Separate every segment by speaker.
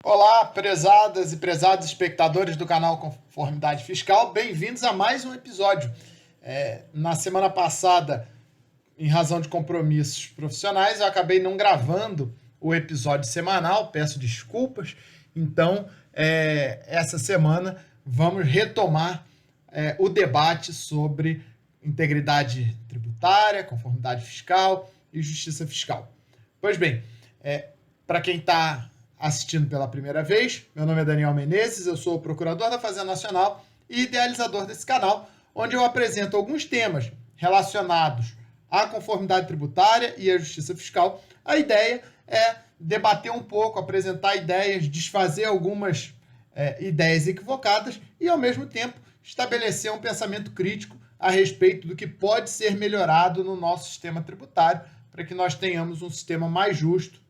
Speaker 1: Olá, prezadas e prezados espectadores do canal Conformidade Fiscal, bem-vindos a mais um episódio. Na semana passada, em razão de compromissos profissionais, eu acabei não gravando o episódio semanal, peço desculpas. Então, essa semana vamos retomar o debate sobre integridade tributária, conformidade fiscal e justiça fiscal. Pois bem, para quem está assistindo pela primeira vez, meu nome é Daniel Menezes, eu sou o procurador da Fazenda Nacional e idealizador desse canal, onde eu apresento alguns temas relacionados à conformidade tributária e à justiça fiscal. A ideia é debater um pouco, apresentar ideias, desfazer algumas ideias equivocadas e, ao mesmo tempo, estabelecer um pensamento crítico a respeito do que pode ser melhorado no nosso sistema tributário para que nós tenhamos um sistema mais justo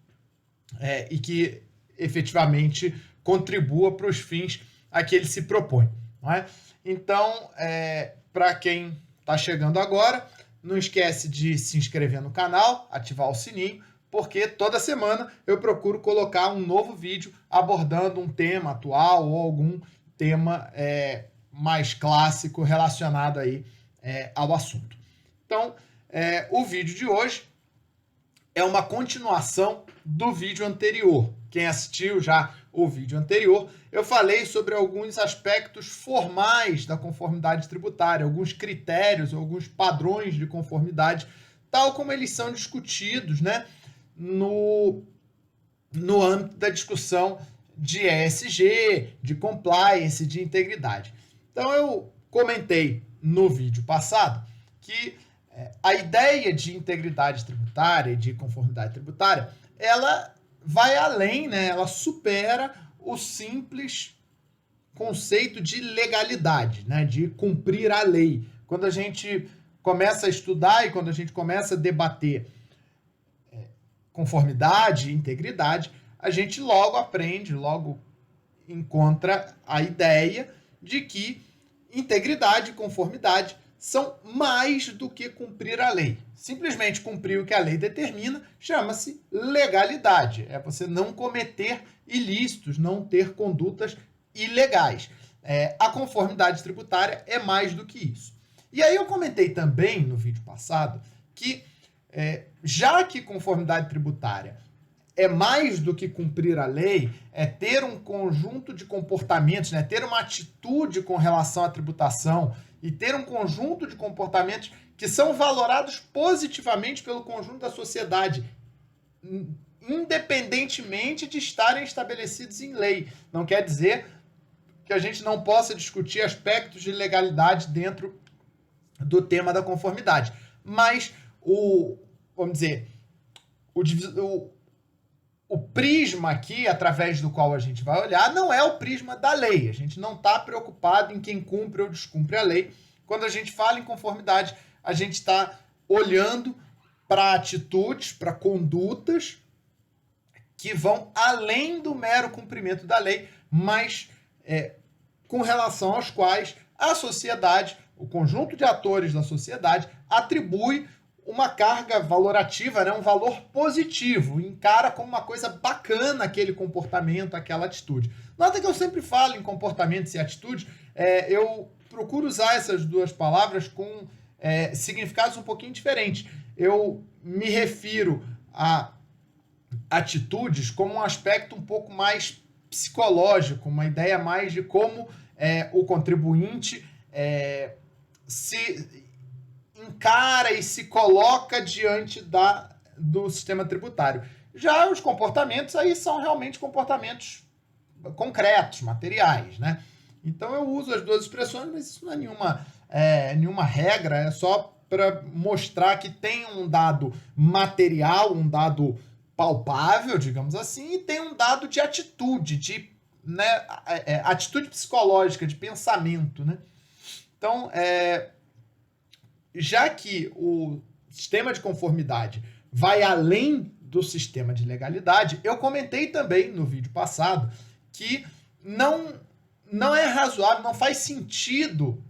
Speaker 1: e que efetivamente contribua para os fins a que ele se propõe. Não é? Então, para quem está chegando agora, não esquece de se inscrever no canal, ativar o sininho, porque toda semana eu procuro colocar um novo vídeo abordando um tema atual ou algum tema mais clássico relacionado aí, ao assunto. Então, o vídeo de hoje é uma continuação do vídeo anterior. Quem assistiu já o vídeo anterior, eu falei sobre alguns aspectos formais da conformidade tributária, alguns critérios, alguns padrões de conformidade, tal como eles são discutidos, né, no âmbito da discussão de ESG, de compliance, de integridade. Então, eu comentei no vídeo passado que a ideia de integridade tributária e de conformidade tributária, ela vai além, né? Ela supera o simples conceito de legalidade, né? De cumprir a lei. Quando a gente começa a estudar e quando a gente começa a debater conformidade e integridade, a gente logo aprende, logo encontra a ideia de que integridade e conformidade são mais do que cumprir a lei. Simplesmente cumprir o que a lei determina chama-se legalidade. É você não cometer ilícitos, não ter condutas ilegais. A conformidade tributária é mais do que isso. E aí eu comentei também no vídeo passado que, já que conformidade tributária é mais do que cumprir a lei, é ter um conjunto de comportamentos, né, ter uma atitude com relação à tributação e ter um conjunto de comportamentos que são valorados positivamente pelo conjunto da sociedade, independentemente de estarem estabelecidos em lei. Não quer dizer que a gente não possa discutir aspectos de legalidade dentro do tema da conformidade. Mas vamos dizer, o prisma aqui, através do qual a gente vai olhar, não é o prisma da lei. A gente não está preocupado em quem cumpre ou descumpre a lei. Quando a gente fala em conformidade, a gente está olhando para atitudes, para condutas que vão além do mero cumprimento da lei, mas com relação aos quais a sociedade, o conjunto de atores da sociedade, atribui uma carga valorativa, né, um valor positivo, encara como uma coisa bacana aquele comportamento, aquela atitude. Nota que eu sempre falo em comportamentos e atitudes, eu procuro usar essas duas palavras com significados um pouquinho diferentes. Eu me refiro a atitudes como um aspecto um pouco mais psicológico, uma ideia mais de como o contribuinte se encara e se coloca diante do sistema tributário. Já os comportamentos aí são realmente comportamentos concretos, materiais, né? Então eu uso as duas expressões, mas isso não é nenhuma regra, é só para mostrar que tem um dado material, um dado palpável, digamos assim, e tem um dado de atitude, atitude psicológica, de pensamento, né? Então, já que o sistema de conformidade vai além do sistema de legalidade, eu comentei também no vídeo passado que não é razoável, não faz sentido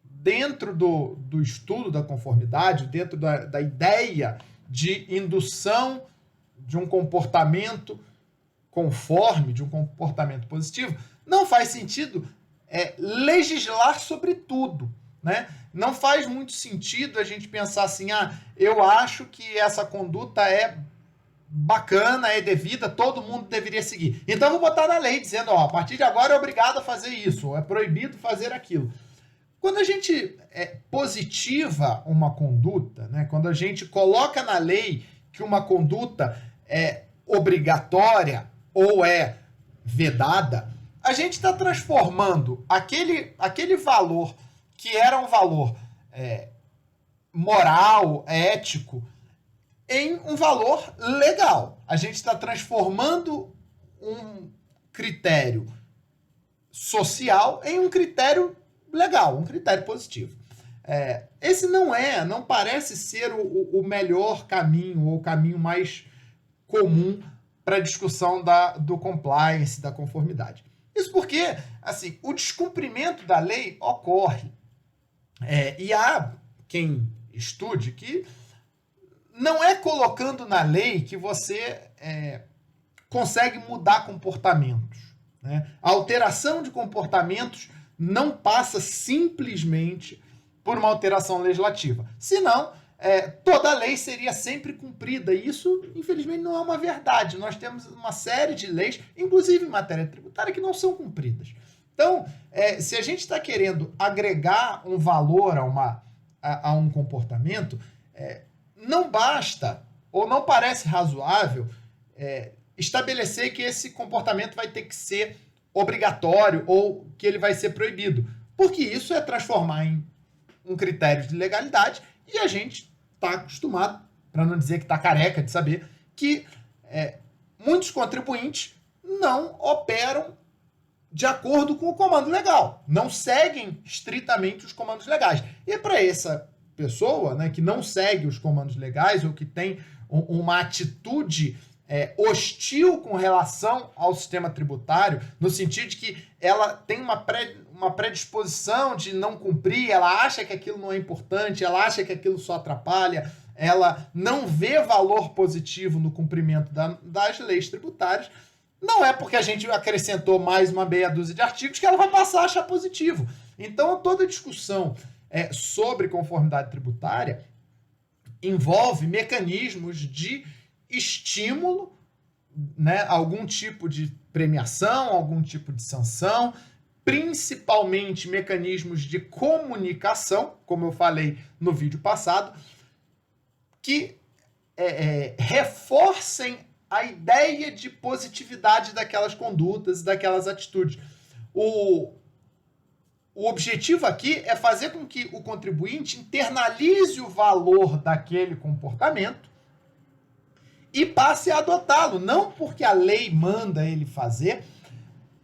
Speaker 1: dentro do estudo da conformidade, dentro da ideia de indução de um comportamento conforme, de um comportamento positivo, não faz sentido legislar sobre tudo, né? Não faz muito sentido a gente pensar assim, eu acho que essa conduta é bacana, é devida, todo mundo deveria seguir. Então eu vou botar na lei dizendo, a partir de agora é obrigado a fazer isso, ou é proibido fazer aquilo. Quando a gente positiva uma conduta, né, quando a gente coloca na lei que uma conduta é obrigatória ou é vedada, a gente está transformando aquele valor que era um valor moral, ético, em um valor legal. A gente está transformando um critério social em um critério legal, um critério positivo. Esse não parece ser o melhor caminho, ou o caminho mais comum para a discussão do compliance, da conformidade. Isso porque, assim, o descumprimento da lei ocorre. E há quem estude que não é colocando na lei que você consegue mudar comportamentos, né? A alteração de comportamentos não passa simplesmente por uma alteração legislativa. Senão, toda a lei seria sempre cumprida. E isso, infelizmente, não é uma verdade. Nós temos uma série de leis, inclusive em matéria tributária, que não são cumpridas. Então, se a gente está querendo agregar um valor a um comportamento, não basta, ou não parece razoável, estabelecer que esse comportamento vai ter que ser obrigatório ou que ele vai ser proibido. Porque isso é transformar em um critério de legalidade e a gente está acostumado, para não dizer que está careca de saber, que muitos contribuintes não operam de acordo com o comando legal, não seguem estritamente os comandos legais. E para essa pessoa, né, que não segue os comandos legais ou que tem uma atitude hostil com relação ao sistema tributário, no sentido de que ela tem uma predisposição de não cumprir, ela acha que aquilo não é importante, ela acha que aquilo só atrapalha, ela não vê valor positivo no cumprimento das leis tributárias, não é porque a gente acrescentou mais uma meia dúzia de artigos que ela vai passar a achar positivo. Então, toda discussão sobre conformidade tributária envolve mecanismos de estímulo, né, algum tipo de premiação, algum tipo de sanção, principalmente mecanismos de comunicação, como eu falei no vídeo passado, que reforcem a ideia de positividade daquelas condutas, daquelas atitudes. O objetivo aqui é fazer com que o contribuinte internalize o valor daquele comportamento e passe a adotá-lo, não porque a lei manda ele fazer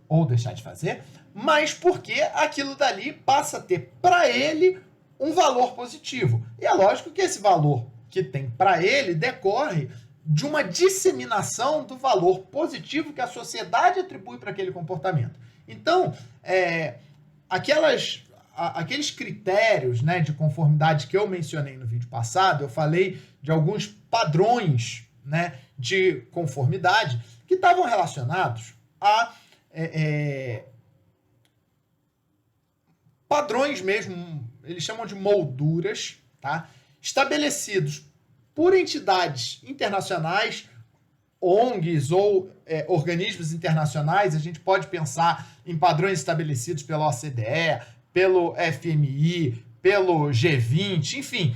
Speaker 1: ou deixar de fazer, mas porque aquilo dali passa a ter para ele um valor positivo. E é lógico que esse valor que tem para ele decorre de uma disseminação do valor positivo que a sociedade atribui para aquele comportamento. Então, aqueles critérios, né, de conformidade que eu mencionei no vídeo passado, eu falei de alguns padrões, né, de conformidade que estavam relacionados a padrões mesmo, eles chamam de molduras, tá? Estabelecidos por entidades internacionais, ONGs ou organismos internacionais. A gente pode pensar em padrões estabelecidos pela OCDE, pelo FMI, pelo G20, enfim,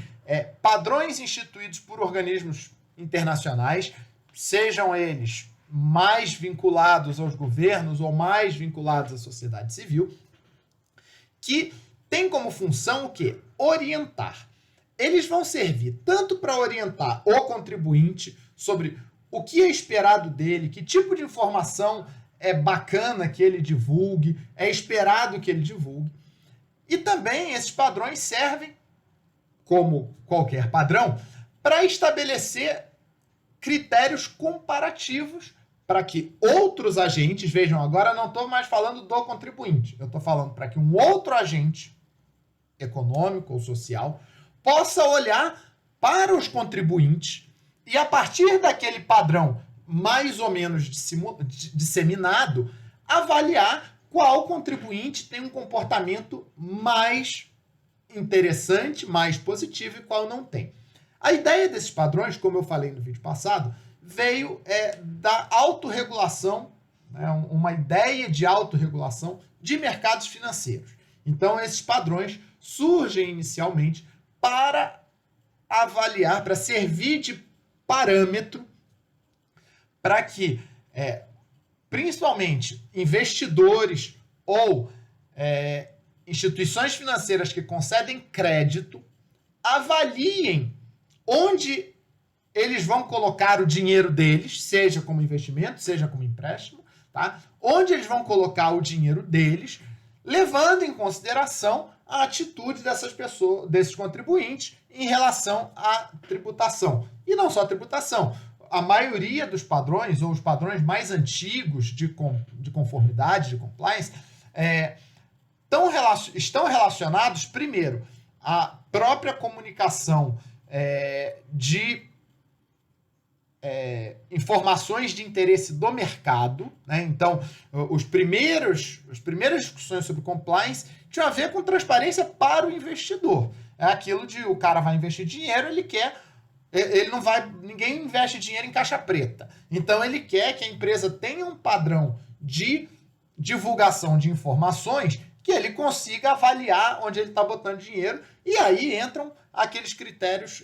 Speaker 1: padrões instituídos por organismos internacionais, sejam eles mais vinculados aos governos ou mais vinculados à sociedade civil, que tem como função o quê? Orientar. Eles vão servir tanto para orientar o contribuinte sobre o que é esperado dele, que tipo de informação é bacana que ele divulgue, é esperado que ele divulgue. E também esses padrões servem, como qualquer padrão, para estabelecer critérios comparativos para que outros agentes, vejam, agora não estou mais falando do contribuinte, eu estou falando para que um outro agente econômico ou social possa olhar para os contribuintes e, a partir daquele padrão mais ou menos disseminado, avaliar qual contribuinte tem um comportamento mais interessante, mais positivo e qual não tem. A ideia desses padrões, como eu falei no vídeo passado, veio da autorregulação, né, uma ideia de autorregulação de mercados financeiros. Então, esses padrões surgem inicialmente para avaliar, para servir de parâmetro para que, principalmente, investidores ou instituições financeiras que concedem crédito avaliem onde eles vão colocar o dinheiro deles, seja como investimento, seja como empréstimo, tá? Onde eles vão colocar o dinheiro deles, levando em consideração a atitude dessas pessoas, desses contribuintes, em relação à tributação. E não só a tributação. A maioria dos padrões, ou os padrões mais antigos de conformidade, de compliance, estão relacionados, primeiro, à própria comunicação de informações de interesse do mercado, né? Então, as primeiras discussões sobre compliance tinham a ver com transparência para o investidor. É aquilo de o cara vai investir dinheiro, ninguém investe dinheiro em caixa preta. Então, ele quer que a empresa tenha um padrão de divulgação de informações que ele consiga avaliar onde ele está botando dinheiro, e aí entram aqueles critérios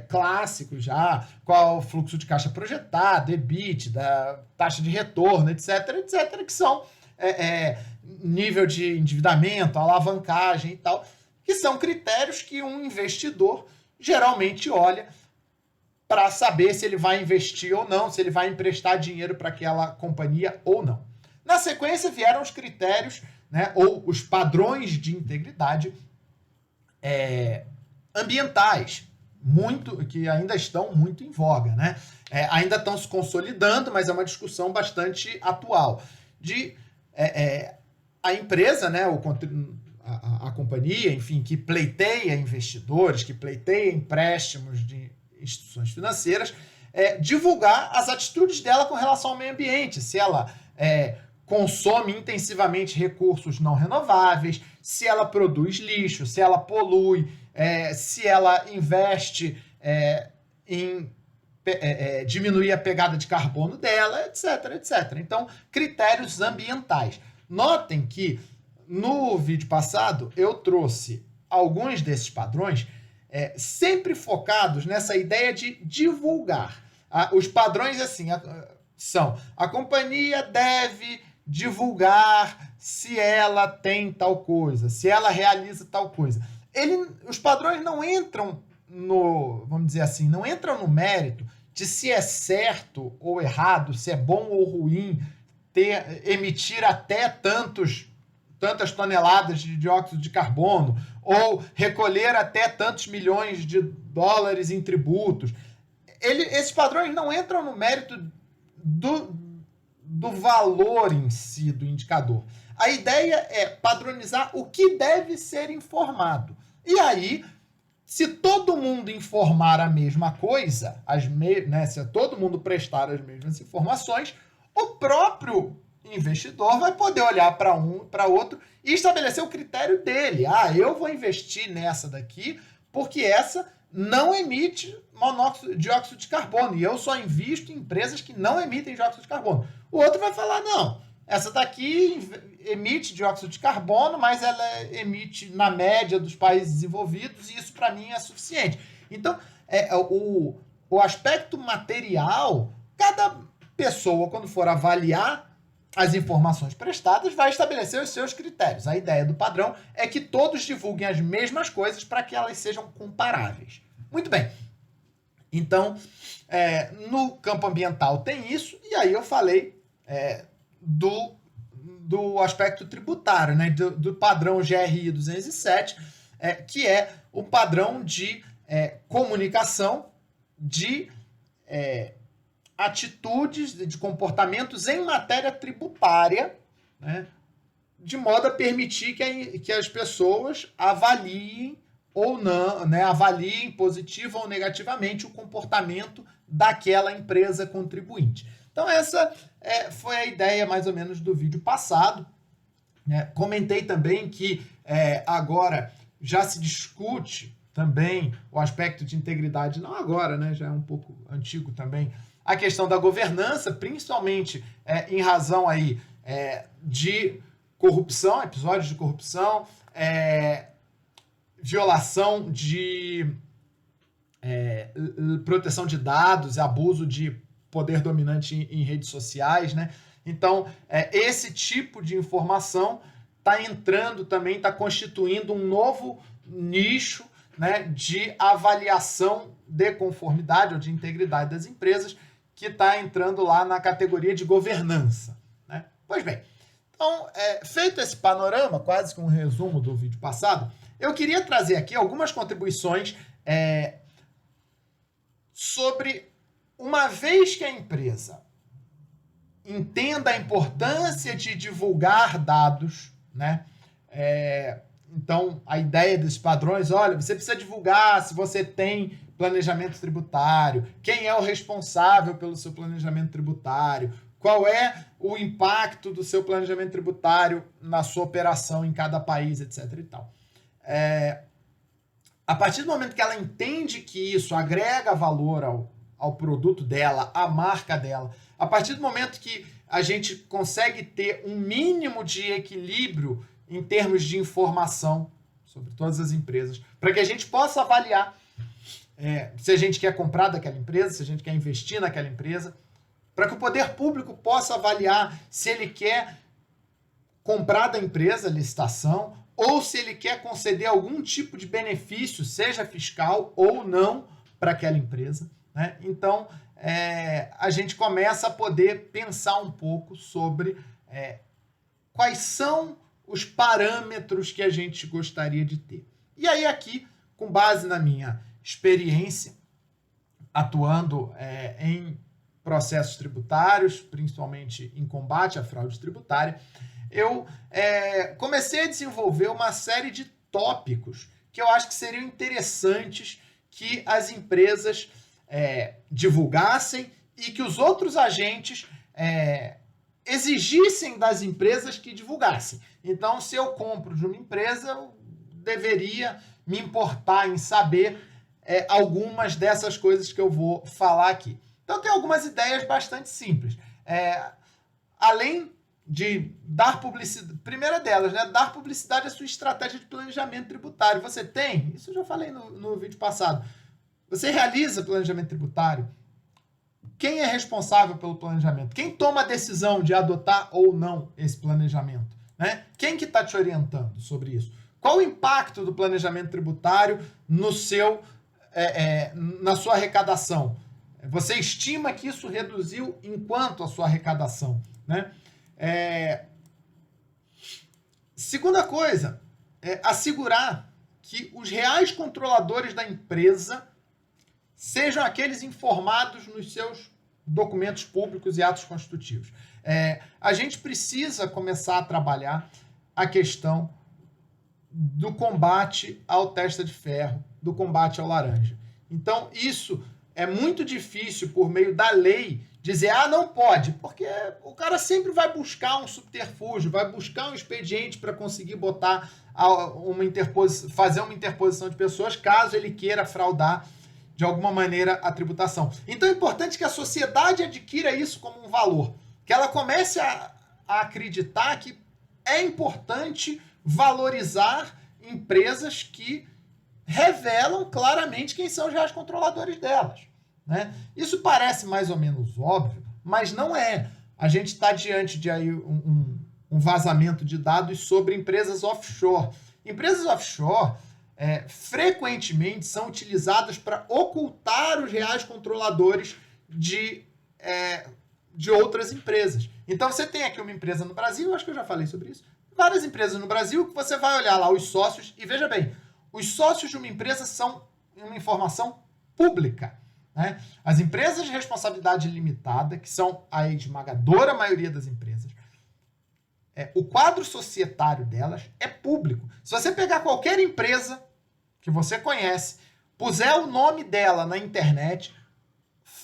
Speaker 1: clássicos já, qual o fluxo de caixa projetado, EBITDA, taxa de retorno, etc., que são nível de endividamento, alavancagem e tal, que são critérios que um investidor geralmente olha para saber se ele vai investir ou não, se ele vai emprestar dinheiro para aquela companhia ou não. Na sequência vieram os critérios, né, ou os padrões de integridade ambientais, que ainda estão muito em voga, né? Ainda estão se consolidando, mas é uma discussão bastante atual. A empresa, né, a companhia, enfim, que pleiteia investidores, que pleiteia empréstimos de instituições financeiras, divulgar as atitudes dela com relação ao meio ambiente, se ela consome intensivamente recursos não renováveis, se ela produz lixo, se ela polui, se ela investe em diminuir a pegada de carbono dela, etc. Então, critérios ambientais. Notem que no vídeo passado eu trouxe alguns desses padrões sempre focados nessa ideia de divulgar. Os padrões são: a companhia deve divulgar se ela tem tal coisa, se ela realiza tal coisa. Os padrões não entram vamos dizer assim, não entram no mérito de se é certo ou errado, se é bom ou ruim emitir até tantas toneladas de dióxido de carbono, ou recolher até tantos milhões de dólares em tributos. Esses padrões não entram no mérito do valor em si do indicador. A ideia é padronizar o que deve ser informado. E aí, se todo mundo informar a mesma coisa, se todo mundo prestar as mesmas informações, o próprio investidor vai poder olhar para um, para outro e estabelecer o critério dele. Eu vou investir nessa daqui porque essa não emite dióxido de carbono e eu só invisto em empresas que não emitem dióxido de carbono. O outro vai falar, não, essa daqui emite dióxido de carbono, mas ela emite na média dos países desenvolvidos e isso para mim é suficiente. Então, o aspecto material, cada pessoa, quando for avaliar as informações prestadas, vai estabelecer os seus critérios. A ideia do padrão é que todos divulguem as mesmas coisas para que elas sejam comparáveis. Muito bem. Então, no campo ambiental tem isso, e aí eu falei do aspecto tributário, né, do padrão GRI 207, que é o padrão de comunicação de atitudes, de comportamentos em matéria tributária, né, de modo a permitir que as pessoas avaliem ou não, né, avaliem positivo ou negativamente o comportamento daquela empresa contribuinte. Então essa foi a ideia mais ou menos do vídeo passado. Comentei também que agora já se discute também o aspecto de integridade, não agora, né, já é um pouco antigo também, a questão da governança, principalmente em razão aí de corrupção, episódios de corrupção, violação de proteção de dados, abuso de poder dominante em redes sociais, né? Então, esse tipo de informação está entrando também, está constituindo um novo nicho, né, de avaliação de conformidade ou de integridade das empresas, que está entrando lá na categoria de governança, né? Pois bem, então, feito esse panorama, quase que um resumo do vídeo passado, eu queria trazer aqui algumas contribuições sobre, uma vez que a empresa entenda a importância de divulgar dados, né? Então, a ideia desses padrões, olha, você precisa divulgar se você tem planejamento tributário, quem é o responsável pelo seu planejamento tributário, qual é o impacto do seu planejamento tributário na sua operação em cada país, etc. e tal. A partir do momento que ela entende que isso agrega valor ao produto dela, à marca dela, a partir do momento que a gente consegue ter um mínimo de equilíbrio em termos de informação sobre todas as empresas, para que a gente possa avaliar se a gente quer comprar daquela empresa, se a gente quer investir naquela empresa, para que o poder público possa avaliar se ele quer comprar da empresa, licitação, ou se ele quer conceder algum tipo de benefício, seja fiscal ou não, para aquela empresa, né? Então, a gente começa a poder pensar um pouco sobre quais são os parâmetros que a gente gostaria de ter. E aí aqui, com base na minha experiência, atuando em processos tributários, principalmente em combate à fraude tributária, eu comecei a desenvolver uma série de tópicos que eu acho que seriam interessantes que as empresas divulgassem e que os outros agentes exigissem das empresas que divulgassem. Então, se eu compro de uma empresa, eu deveria me importar em saber algumas dessas coisas que eu vou falar aqui. Então, tem algumas ideias bastante simples. Além de dar publicidade, primeira delas, né, dar publicidade à sua estratégia de planejamento tributário. Você tem? Isso eu já falei no vídeo passado. Você realiza planejamento tributário? Quem é responsável pelo planejamento? Quem toma a decisão de adotar ou não esse planejamento, né? Quem que está te orientando sobre isso? Qual o impacto do planejamento tributário na sua arrecadação? Você estima que isso reduziu em quanto a sua arrecadação, né? Segunda coisa, assegurar que os reais controladores da empresa sejam aqueles informados nos seus documentos públicos e atos constitutivos. A gente precisa começar a trabalhar a questão do combate ao testa de ferro, do combate ao laranja. Então, isso é muito difícil, por meio da lei, dizer, não pode, porque o cara sempre vai buscar um subterfúgio, vai buscar um expediente para conseguir botar fazer uma interposição de pessoas, caso ele queira fraudar de alguma maneira a tributação. Então é importante que a sociedade adquira isso como um valor, que ela comece a acreditar que é importante valorizar empresas que revelam claramente quem são os reais controladores delas, né? Isso parece mais ou menos óbvio, mas não é. A gente está diante de aí um vazamento de dados sobre empresas offshore. Empresas offshore frequentemente são utilizadas para ocultar os reais controladores de outras empresas. Então você tem aqui uma empresa no Brasil, acho que eu já falei sobre isso, várias empresas no Brasil que você vai olhar lá os sócios e veja bem, os sócios de uma empresa são uma informação pública, né? As empresas de responsabilidade limitada, que são a esmagadora maioria das empresas, o quadro societário delas é público. Se você pegar qualquer empresa que você conhece, puser o nome dela na internet,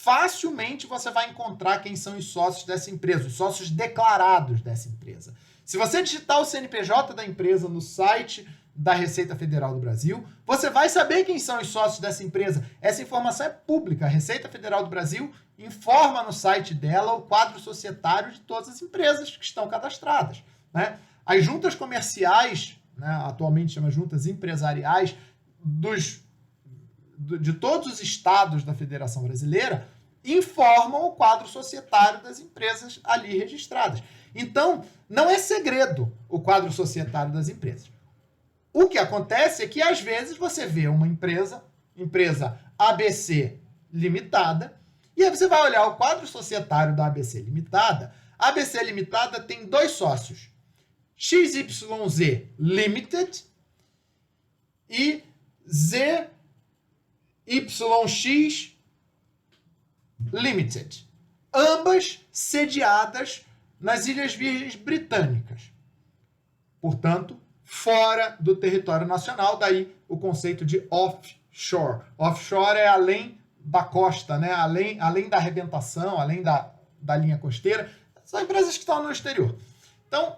Speaker 1: facilmente você vai encontrar quem são os sócios dessa empresa, os sócios declarados dessa empresa. Se você digitar o CNPJ da empresa no site da Receita Federal do Brasil, você vai saber quem são os sócios dessa empresa. Essa informação é pública. A Receita Federal do Brasil informa no site dela o quadro societário de todas as empresas que estão cadastradas, né? As juntas comerciais, né, atualmente chama juntas empresariais, de todos os estados da Federação Brasileira, informam o quadro societário das empresas ali registradas. Então, não é segredo o quadro societário das empresas. O que acontece é que, às vezes, você vê uma empresa ABC Limitada, e aí você vai olhar o quadro societário da ABC Limitada. A ABC Limitada tem 2 sócios, XYZ Limited e ZYX Limited, ambas sediadas nas Ilhas Virgens Britânicas. Portanto, fora do território nacional, daí o conceito de offshore. Offshore é além da costa, né? além da arrebentação, além da linha costeira. São empresas que estão no exterior. Então,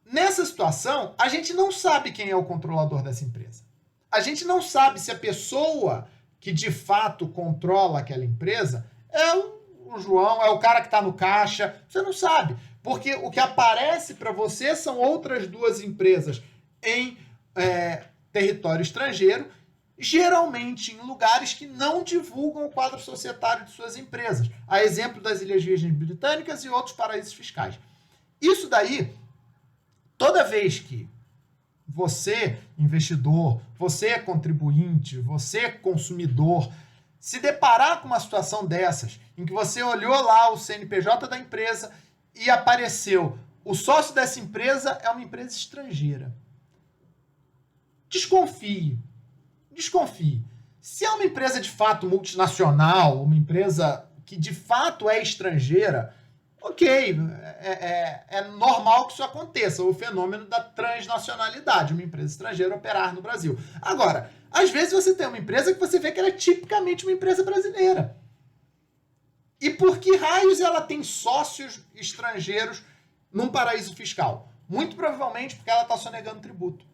Speaker 1: nessa situação, a gente não sabe quem é o controlador dessa empresa. A gente não sabe se a pessoa que de fato controla aquela empresa é o João, é o cara que está no caixa. Você não sabe. Porque o que aparece para você são outras 2 empresas em território estrangeiro, geralmente em lugares que não divulgam o quadro societário de suas empresas. A exemplo das Ilhas Virgens Britânicas e outros paraísos fiscais. Isso daí, toda vez que você, investidor, você, contribuinte, você, consumidor, se deparar com uma situação dessas, em que você olhou lá o CNPJ da empresa e apareceu, o sócio dessa empresa é uma empresa estrangeira. Desconfie. Se é uma empresa de fato multinacional, uma empresa que de fato é estrangeira, ok, é normal que isso aconteça, o fenômeno da transnacionalidade, uma empresa estrangeira operar no Brasil. Agora, às vezes você tem uma empresa que você vê que ela é tipicamente uma empresa brasileira. E por que raios ela tem sócios estrangeiros num paraíso fiscal? Muito provavelmente porque ela está sonegando tributo.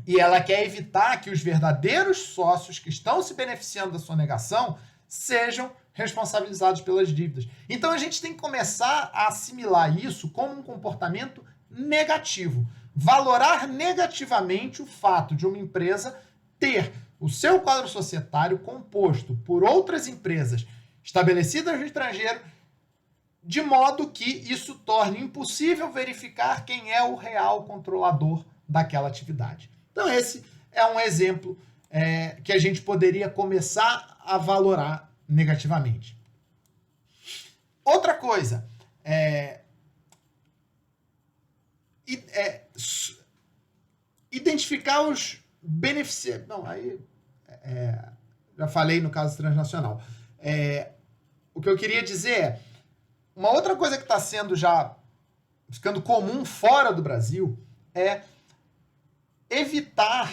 Speaker 1: E ela quer evitar que os verdadeiros sócios que estão se beneficiando da sonegação sejam responsabilizados pelas dívidas. Então a gente tem que começar a assimilar isso como um comportamento negativo. Valorar negativamente o fato de uma empresa ter o seu quadro societário composto por outras empresas estabelecidas no estrangeiro, de modo que isso torne impossível verificar quem é o real controlador daquela atividade. Então esse é um exemplo que a gente poderia começar a valorar negativamente. Outra coisa, identificar os beneficiários. Não, aí já falei no caso transnacional. O que eu queria dizer é, uma outra coisa que está sendo já ficando comum fora do Brasil é evitar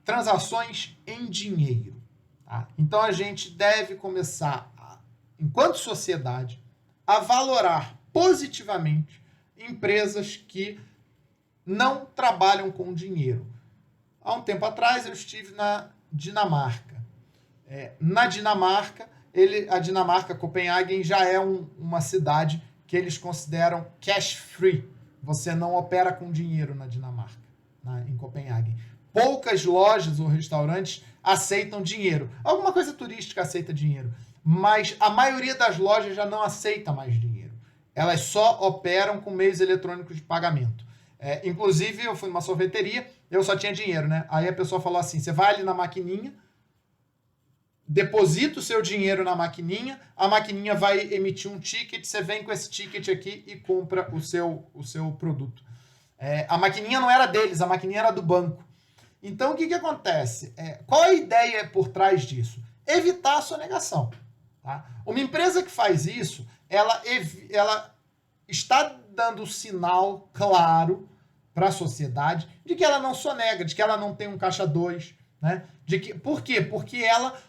Speaker 1: transações em dinheiro. Tá? Então a gente deve começar, enquanto sociedade, a valorar positivamente empresas que não trabalham com dinheiro. Há um tempo atrás eu estive na Dinamarca. Na Dinamarca, a Dinamarca, Copenhagen, já é uma cidade que eles consideram cash free. Você não opera com dinheiro na Dinamarca, em Copenhagen. Poucas lojas ou restaurantes aceitam dinheiro. Alguma coisa turística aceita dinheiro, mas a maioria das lojas já não aceita mais dinheiro. Elas só operam com meios eletrônicos de pagamento. Inclusive, eu fui numa sorveteria, eu só tinha dinheiro, né? Aí a pessoa falou assim, você vai ali na maquininha, deposita o seu dinheiro na maquininha, a maquininha vai emitir um ticket, você vem com esse ticket aqui e compra o seu produto. A maquininha não era deles, a maquininha era do banco. Então, o que acontece? Qual a ideia por trás disso? Evitar a sonegação. Tá? Uma empresa que faz isso, ela está dando sinal claro para a sociedade de que ela não sonega, de que ela não tem um caixa 2. Né? Por quê? Porque ela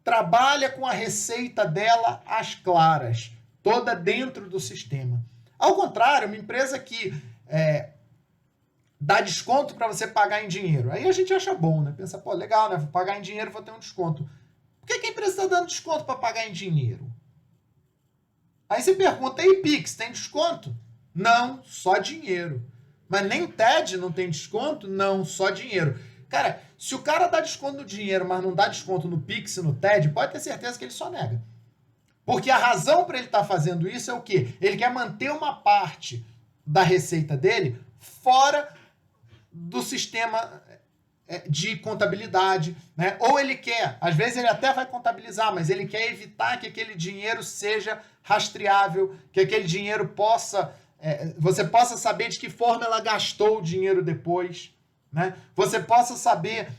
Speaker 1: trabalha com a receita dela às claras, toda dentro do sistema. Ao contrário, uma empresa que dá desconto para você pagar em dinheiro. Aí a gente acha bom, né? Pensa, pô, legal, né? Vou pagar em dinheiro, vou ter um desconto. Por que a empresa está dando desconto para pagar em dinheiro? Aí você pergunta, e Pix, tem desconto? Não, só dinheiro. Mas nem TED não tem desconto? Não, só dinheiro. Cara, se o cara dá desconto no dinheiro, mas não dá desconto no Pix e no TED, pode ter certeza que ele só nega. Porque a razão para ele estar fazendo isso é o quê? Ele quer manter uma parte da receita dele fora do sistema de contabilidade, né? Ou ele quer, às vezes ele até vai contabilizar, mas ele quer evitar que aquele dinheiro seja rastreável, que aquele dinheiro você possa saber de que forma ela gastou o dinheiro depois, né? Você possa saber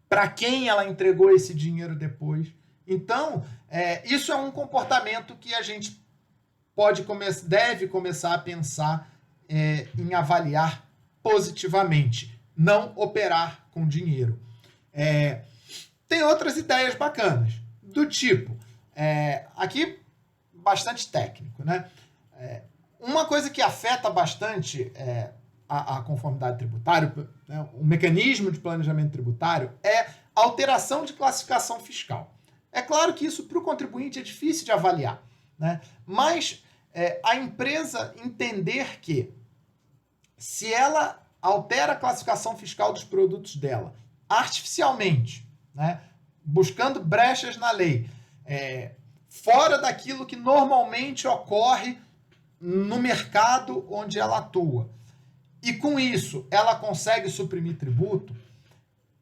Speaker 1: para quem ela entregou esse dinheiro depois. Então, isso é um comportamento que a gente deve começar a pensar em avaliar positivamente, não operar com dinheiro. Tem outras ideias bacanas, do tipo, aqui bastante técnico, né? Uma coisa que afeta bastante a conformidade tributária, né, o mecanismo de planejamento tributário, é alteração de classificação fiscal. É claro que isso para o contribuinte é difícil de avaliar, né? Mas a empresa entender que se ela altera a classificação fiscal dos produtos dela artificialmente, né, buscando brechas na lei, fora daquilo que normalmente ocorre no mercado onde ela atua, e com isso ela consegue suprimir tributo,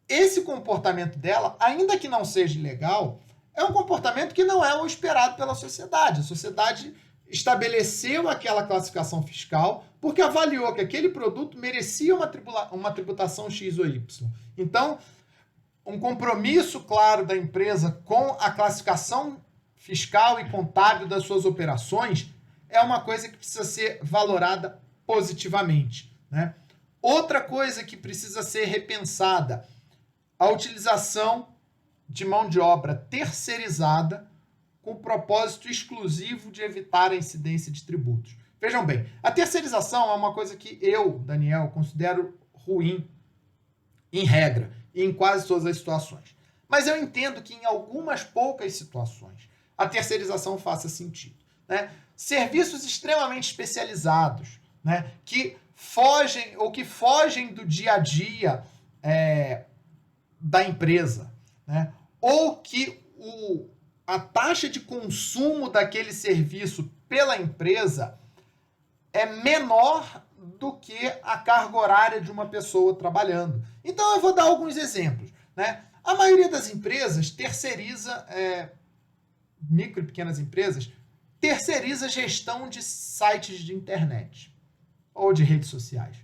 Speaker 1: esse comportamento dela, ainda que não seja ilegal, é um comportamento que não é o esperado pela sociedade. A sociedade estabeleceu aquela classificação fiscal porque avaliou que aquele produto merecia uma tributação X ou Y. Então, um compromisso claro da empresa com a classificação fiscal e contábil das suas operações é uma coisa que precisa ser valorada positivamente, né? Outra coisa que precisa ser repensada, a utilização de mão de obra terceirizada com o propósito exclusivo de evitar a incidência de tributos. Vejam bem, a terceirização é uma coisa que eu, Daniel, considero ruim em regra e em quase todas as situações. Mas eu entendo que em algumas poucas situações a terceirização faça sentido, né? Serviços extremamente especializados, né, que fogem do dia a dia da empresa, né, ou que a taxa de consumo daquele serviço pela empresa é menor do que a carga horária de uma pessoa trabalhando. Então eu vou dar alguns exemplos, né? A maioria das empresas terceiriza, micro e pequenas empresas, terceiriza gestão de sites de internet ou de redes sociais.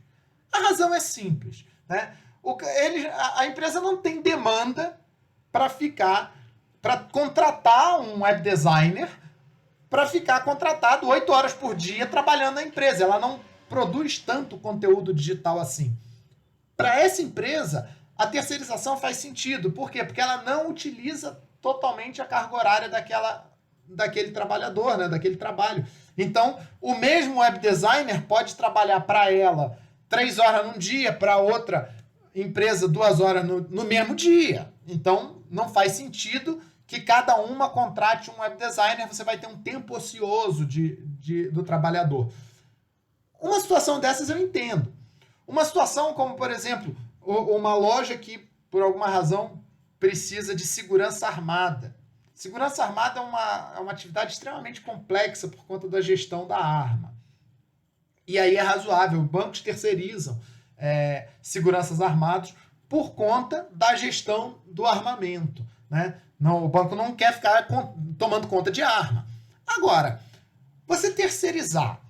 Speaker 1: A razão é simples, né? A empresa não tem demanda para contratar um web designer para ficar contratado 8 horas por dia trabalhando na empresa. Ela não produz tanto conteúdo digital assim. Para essa empresa, a terceirização faz sentido. Por quê? Porque ela não utiliza totalmente a carga horária daquele trabalhador, né? Daquele trabalho. Então, o mesmo web designer pode trabalhar para ela 3 horas num dia, para outra empresa 2 horas no mesmo dia. Então, não faz sentido que cada uma contrate um web designer, você vai ter um tempo ocioso do trabalhador. Uma situação dessas eu entendo. Uma situação como, por exemplo, uma loja que, por alguma razão, precisa de segurança armada. Segurança armada é uma atividade extremamente complexa por conta da gestão da arma. E aí é razoável, bancos terceirizam seguranças armados por conta da gestão do armamento, né? Não, o banco não quer ficar tomando conta de arma. Agora, você terceirizar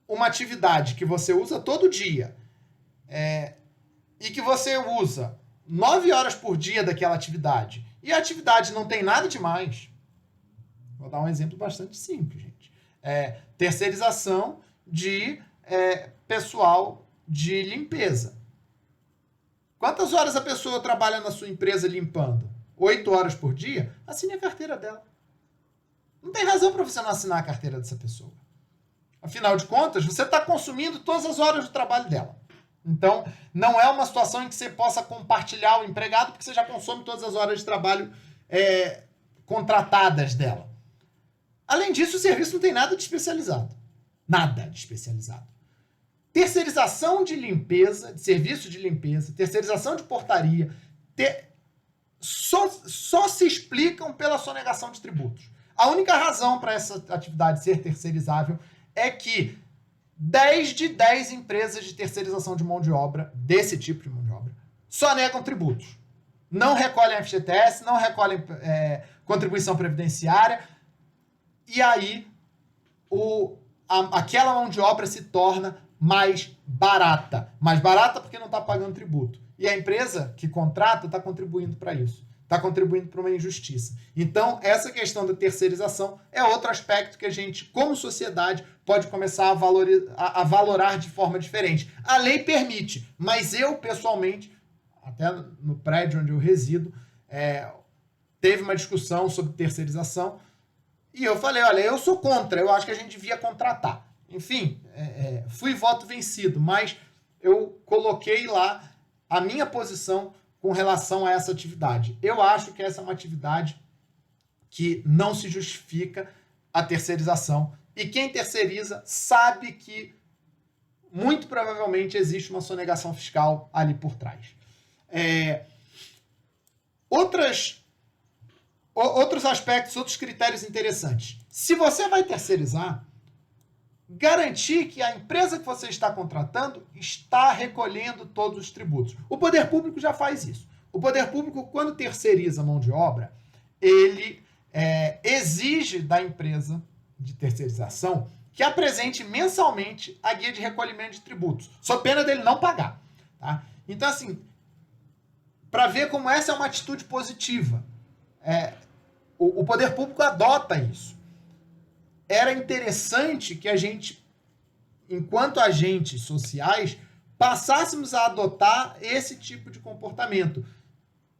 Speaker 1: uma atividade que você usa todo dia e que você usa 9 horas por dia daquela atividade, e a atividade não tem nada demais. Vou dar um exemplo bastante simples, gente. Terceirização de pessoal de limpeza. Quantas horas a pessoa trabalha na sua empresa limpando? 8 horas por dia, assine a carteira dela. Não tem razão para você não assinar a carteira dessa pessoa. Afinal de contas, você está consumindo todas as horas do trabalho dela. Então, não é uma situação em que você possa compartilhar o empregado, porque você já consome todas as horas de trabalho contratadas dela. Além disso, o serviço não tem nada de especializado. Nada de especializado. Terceirização de limpeza, de serviço de limpeza, terceirização de portaria, só se explicam pela sonegação de tributos. A única razão para essa atividade ser terceirizável é que 10 de 10 empresas de terceirização de mão de obra, desse tipo de mão de obra, sonegam tributos. Não recolhem FGTS, não recolhem contribuição previdenciária, e aí aquela mão de obra se torna mais barata. Mais barata porque não está pagando tributo. E a empresa que contrata está contribuindo para isso. Está contribuindo para uma injustiça. Então, essa questão da terceirização é outro aspecto que a gente, como sociedade, pode começar a valorar de forma diferente. A lei permite, mas eu, pessoalmente, até no prédio onde eu resido, teve uma discussão sobre terceirização e eu falei, olha, eu sou contra, eu acho que a gente devia contratar. Enfim, fui voto vencido, mas eu coloquei lá a minha posição com relação a essa atividade. Eu acho que essa é uma atividade que não se justifica a terceirização. E quem terceiriza sabe que muito provavelmente existe uma sonegação fiscal ali por trás. Outros aspectos, outros critérios interessantes. Se você vai terceirizar, garantir que a empresa que você está contratando está recolhendo todos os tributos. O poder público já faz isso. O poder público, quando terceiriza a mão de obra, ele exige da empresa de terceirização que apresente mensalmente a guia de recolhimento de tributos, sob pena dele não pagar. Tá? Então, assim, para ver como essa é uma atitude positiva, o poder público adota isso. Era interessante que a gente, enquanto agentes sociais, passássemos a adotar esse tipo de comportamento.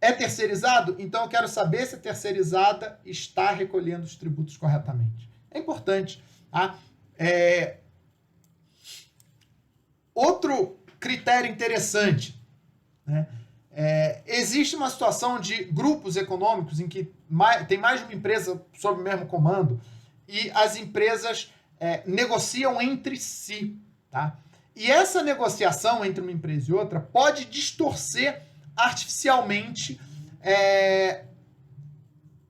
Speaker 1: É terceirizado? Então eu quero saber se a terceirizada está recolhendo os tributos corretamente. É importante. Tá? Outro critério interessante, né? Existe uma situação de grupos econômicos em que tem mais de uma empresa sob o mesmo comando, e as empresas negociam entre si. Tá? E essa negociação entre uma empresa e outra pode distorcer artificialmente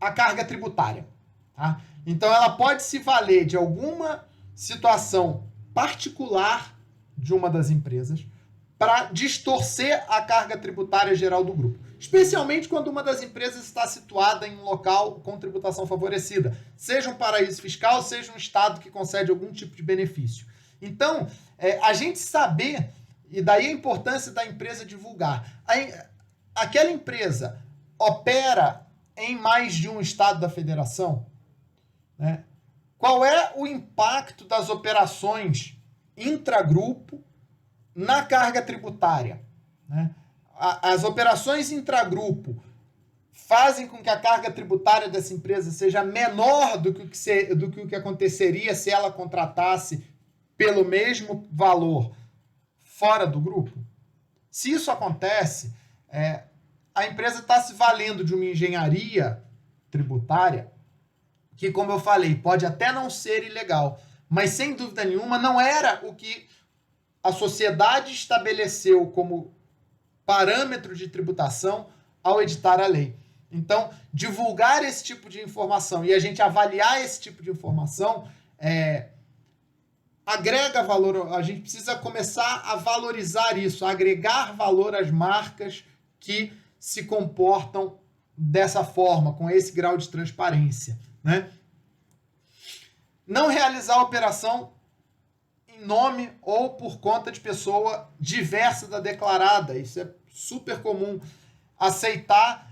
Speaker 1: a carga tributária. Tá? Então, ela pode se valer de alguma situação particular de uma das empresas para distorcer a carga tributária geral do grupo. Especialmente quando uma das empresas está situada em um local com tributação favorecida, seja um paraíso fiscal, seja um estado que concede algum tipo de benefício. Então, a gente saber, e daí a importância da empresa divulgar, aquela empresa opera em mais de um estado da federação, né? Qual é o impacto das operações intragrupo na carga tributária? Né? As operações intragrupo fazem com que a carga tributária dessa empresa seja menor do que o que aconteceria se ela contratasse pelo mesmo valor fora do grupo? Se isso acontece, a empresa está se valendo de uma engenharia tributária que, como eu falei, pode até não ser ilegal, mas sem dúvida nenhuma não era o que a sociedade estabeleceu como parâmetro de tributação ao editar a lei. Então, divulgar esse tipo de informação e a gente avaliar esse tipo de informação agrega valor. A gente precisa começar a valorizar isso, a agregar valor às marcas que se comportam dessa forma, com esse grau de transparência. Né? Não realizar a operação em nome ou por conta de pessoa diversa da declarada. Isso é super comum. Aceitar,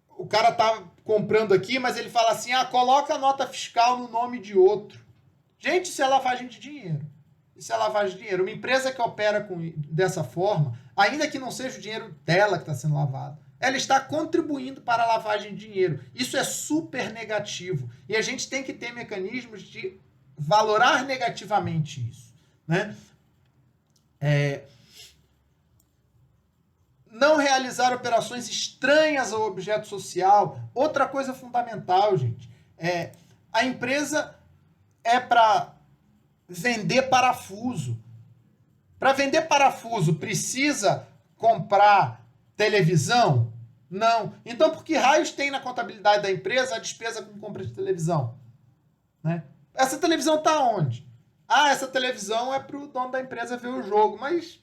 Speaker 1: o cara tá comprando aqui, mas ele fala assim, coloca a nota fiscal no nome de outro. Gente, isso é lavagem de dinheiro. Isso é lavagem de dinheiro. Uma empresa que opera dessa forma, ainda que não seja o dinheiro dela que está sendo lavado, ela está contribuindo para a lavagem de dinheiro. Isso é super negativo. E a gente tem que ter mecanismos de valorar negativamente isso, né? Não realizar operações estranhas ao objeto social. Outra coisa fundamental, gente, a empresa é para vender parafuso. Para vender parafuso, precisa comprar televisão? Não. Então, por que raios tem na contabilidade da empresa a despesa com compra de televisão? Né? Essa televisão está onde? Essa televisão é para o dono da empresa ver o jogo, mas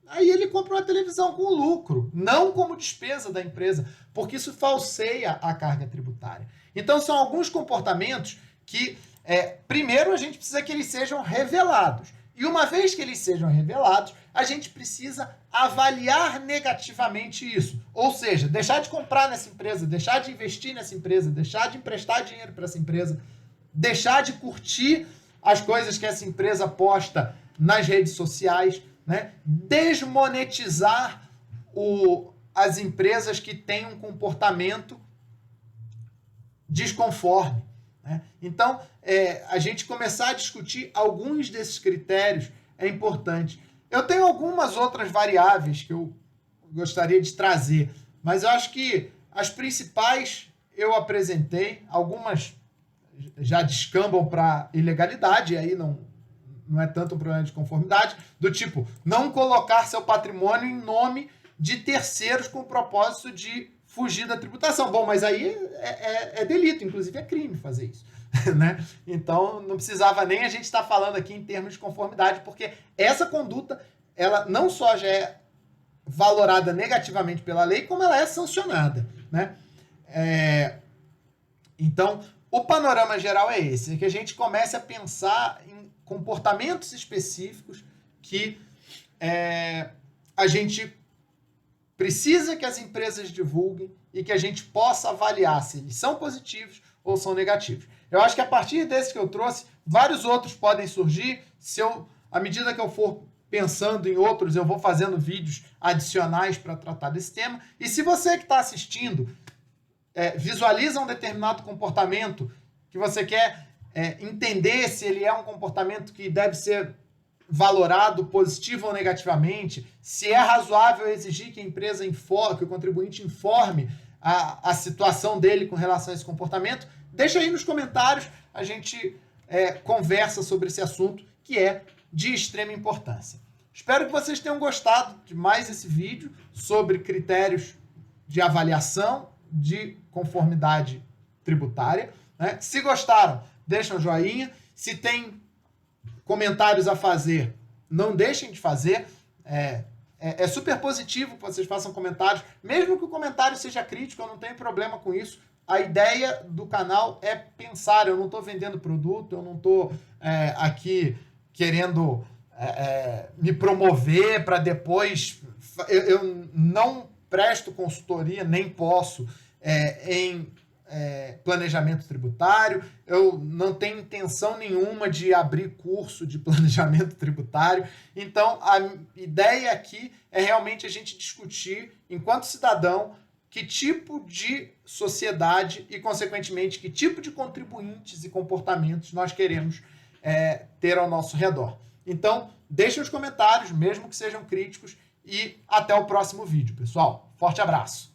Speaker 1: aí ele compra uma televisão com lucro, não como despesa da empresa, porque isso falseia a carga tributária. Então, são alguns comportamentos que, primeiro, a gente precisa que eles sejam revelados. E uma vez que eles sejam revelados, a gente precisa avaliar negativamente isso. Ou seja, deixar de comprar nessa empresa, deixar de investir nessa empresa, deixar de emprestar dinheiro para essa empresa, deixar de curtir as coisas que essa empresa posta nas redes sociais, né? Desmonetizar as empresas que têm um comportamento desconforme. Né? Então, a gente começar a discutir alguns desses critérios é importante. Eu tenho algumas outras variáveis que eu gostaria de trazer, mas eu acho que as principais eu apresentei, algumas já descambam para ilegalidade, e aí não é tanto um problema de conformidade, do tipo, não colocar seu patrimônio em nome de terceiros com o propósito de fugir da tributação. Bom, mas aí é delito, inclusive é crime fazer isso. Né? Então, não precisava nem a gente estar falando aqui em termos de conformidade, porque essa conduta, ela não só já é valorada negativamente pela lei, como ela é sancionada. Né? Então, o panorama geral é esse, que a gente comece a pensar em comportamentos específicos que a gente precisa que as empresas divulguem e que a gente possa avaliar se eles são positivos ou são negativos. Eu acho que a partir desses que eu trouxe, vários outros podem surgir. À medida que eu for pensando em outros, eu vou fazendo vídeos adicionais para tratar desse tema. E se você que está assistindo visualiza um determinado comportamento que você quer entender se ele é um comportamento que deve ser valorado positivo ou negativamente, se é razoável exigir que a empresa informe, que o contribuinte informe a situação dele com relação a esse comportamento, deixa aí nos comentários, a gente conversa sobre esse assunto que é de extrema importância. Espero que vocês tenham gostado de mais esse vídeo sobre critérios de avaliação de conformidade tributária. Né? Se gostaram, deixem um joinha. Se tem comentários a fazer, não deixem de fazer. É super positivo que vocês façam comentários, mesmo que o comentário seja crítico, eu não tenho problema com isso. A ideia do canal é pensar, eu não estou vendendo produto, eu não estou aqui querendo me promover para depois... Eu não presto consultoria, nem posso, em planejamento tributário, eu não tenho intenção nenhuma de abrir curso de planejamento tributário. Então, a ideia aqui é realmente a gente discutir, enquanto cidadão, que tipo de sociedade e, consequentemente, que tipo de contribuintes e comportamentos nós queremos ter ao nosso redor. Então, deixem os comentários, mesmo que sejam críticos, e até o próximo vídeo, pessoal. Forte abraço!